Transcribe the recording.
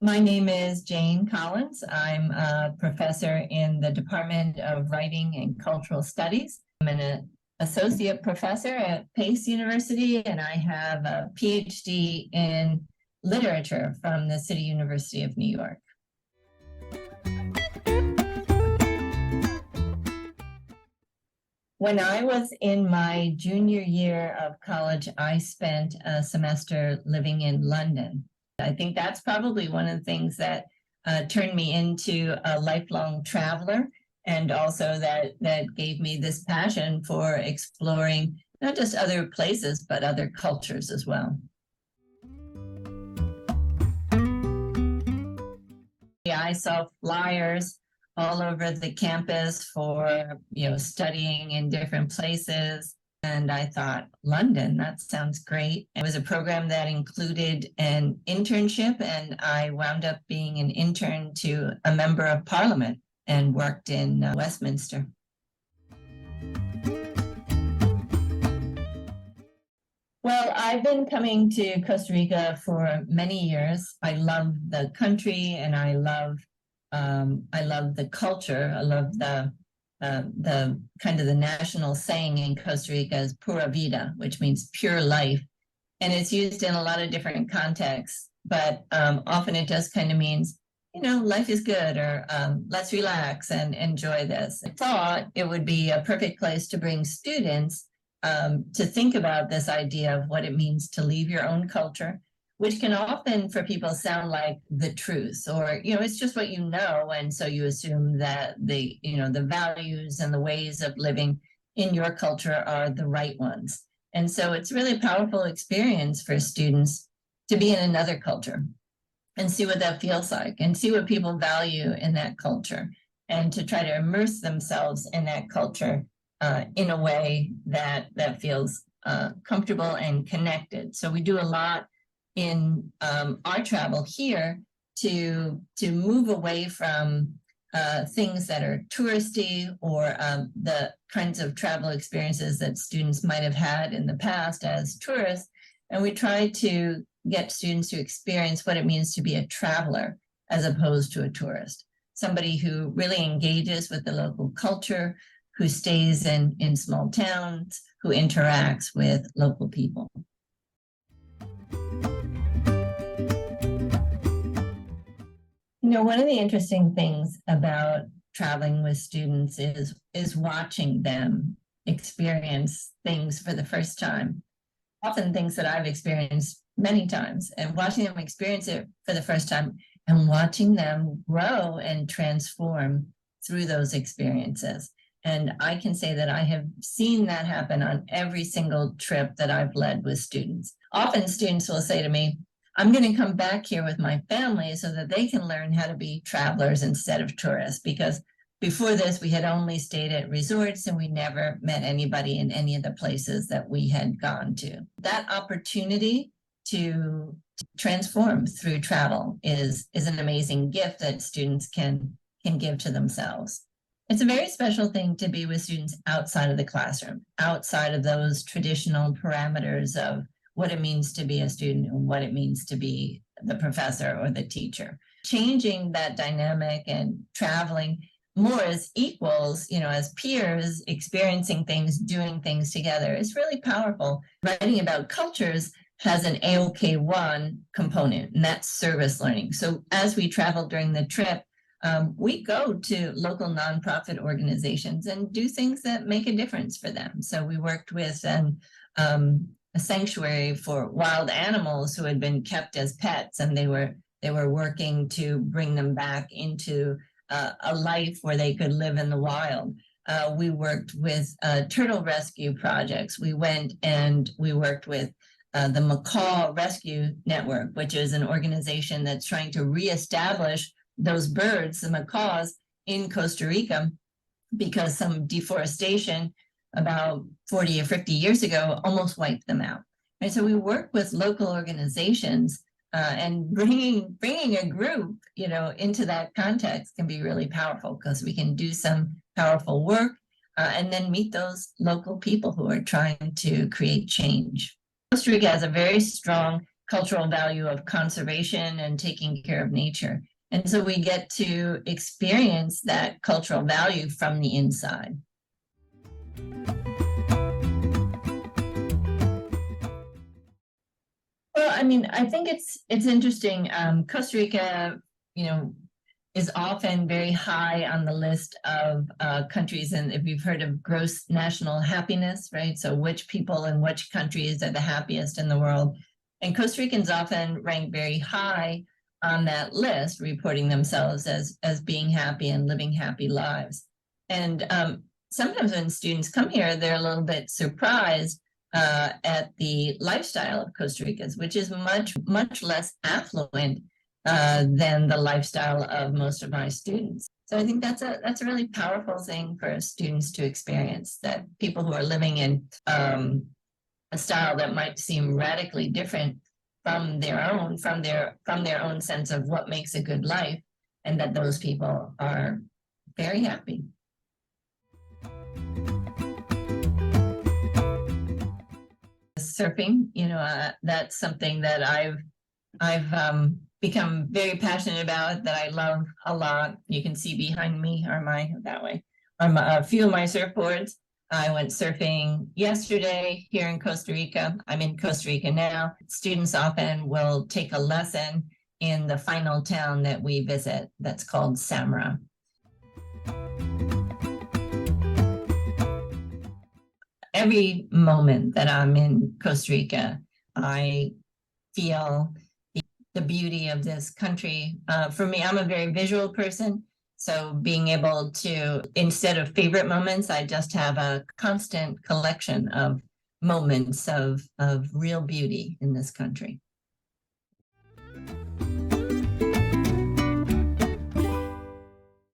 My name is Jane Collins. I'm a professor in the Department of Writing and Cultural Studies. I'm an associate professor at Pace University, and I have a PhD in literature from the City University of New York. When I was in my junior year of college, I spent a semester living in London. I think that's probably one of the things that turned me into a lifelong traveler, and also that gave me this passion for exploring not just other places, but other cultures as well. I saw flyers all over the campus for, studying in different places. And I thought, London, that sounds great. It was a program that included an internship, and I wound up being an intern to a member of parliament and worked in Westminster. Well, I've been coming to Costa Rica for many years. I love the country, and I love the culture. I love the kind of the national saying in Costa Rica is pura vida, which means pure life. And it's used in a lot of different contexts, but often it just kind of means, life is good, or let's relax and enjoy this. I thought it would be a perfect place to bring students to think about this idea of what it means to leave your own culture, which can often for people sound like the truth, or, it's just what you know. And so you assume that the values and the ways of living in your culture are the right ones. And so it's really a powerful experience for students to be in another culture and see what that feels like and see what people value in that culture, and to try to immerse themselves in that culture in a way that feels comfortable and connected. So we do a lot in our travel here to move away from things that are touristy, or the kinds of travel experiences that students might have had in the past as tourists. And we try to get students to experience what it means to be a traveler as opposed to a tourist, somebody who really engages with the local culture, who stays in small towns, who interacts with local people. One of the interesting things about traveling with students is watching them experience things for the first time, often things that I've experienced many times, and watching them experience it for the first time and watching them grow and transform through those experiences. And I can say that I have seen that happen on every single trip that I've led with students. Often students will say to me, I'm going to come back here with my family so that they can learn how to be travelers instead of tourists, because before this, we had only stayed at resorts and we never met anybody in any of the places that we had gone to. That opportunity to transform through travel is an amazing gift that students can give to themselves. It's a very special thing to be with students outside of the classroom, outside of those traditional parameters of what it means to be a student and what it means to be the professor or the teacher. Changing that dynamic and traveling more as equals, as peers, experiencing things, doing things together is really powerful. Writing about cultures has an AOK1 component, and that's service learning. So as we travel during the trip, we go to local nonprofit organizations and do things that make a difference for them. So we worked with a sanctuary for wild animals who had been kept as pets, and they were working to bring them back into a life where they could live in the wild. We worked with turtle rescue projects. We went and we worked with the Macaw Rescue Network, which is an organization that's trying to reestablish those birds, the macaws, in Costa Rica, because some deforestation about 40 or 50 years ago almost wiped them out. And so we work with local organizations, and bringing a group, into that context can be really powerful, because we can do some powerful work and then meet those local people who are trying to create change. Costa Rica has a very strong cultural value of conservation and taking care of nature. And so we get to experience that cultural value from the inside. Well, I mean, I think it's interesting. Costa Rica, you know, is often very high on the list of countries, and if you've heard of gross national happiness, right? So which people in which countries are the happiest in the world? And Costa Ricans often rank very high on that list, reporting themselves as being happy and living happy lives. And sometimes when students come here, they're a little bit surprised at the lifestyle of Costa Ricans, which is much less affluent than the lifestyle of most of my students. So I think that's a really powerful thing for students to experience, that people who are living in a style that might seem radically different from their own sense of what makes a good life, and that those people are very happy. Surfing, that's something that I've become very passionate about, that I love a lot. You can see behind me are a few of my surfboards. I went surfing yesterday here in Costa Rica. I'm in Costa Rica now. Students often will take a lesson in the final town that we visit that's called Samara. Every moment that I'm in Costa Rica, I feel the beauty of this country. For me, I'm a very visual person. So being able to, instead of favorite moments, I just have a constant collection of moments of real beauty in this country.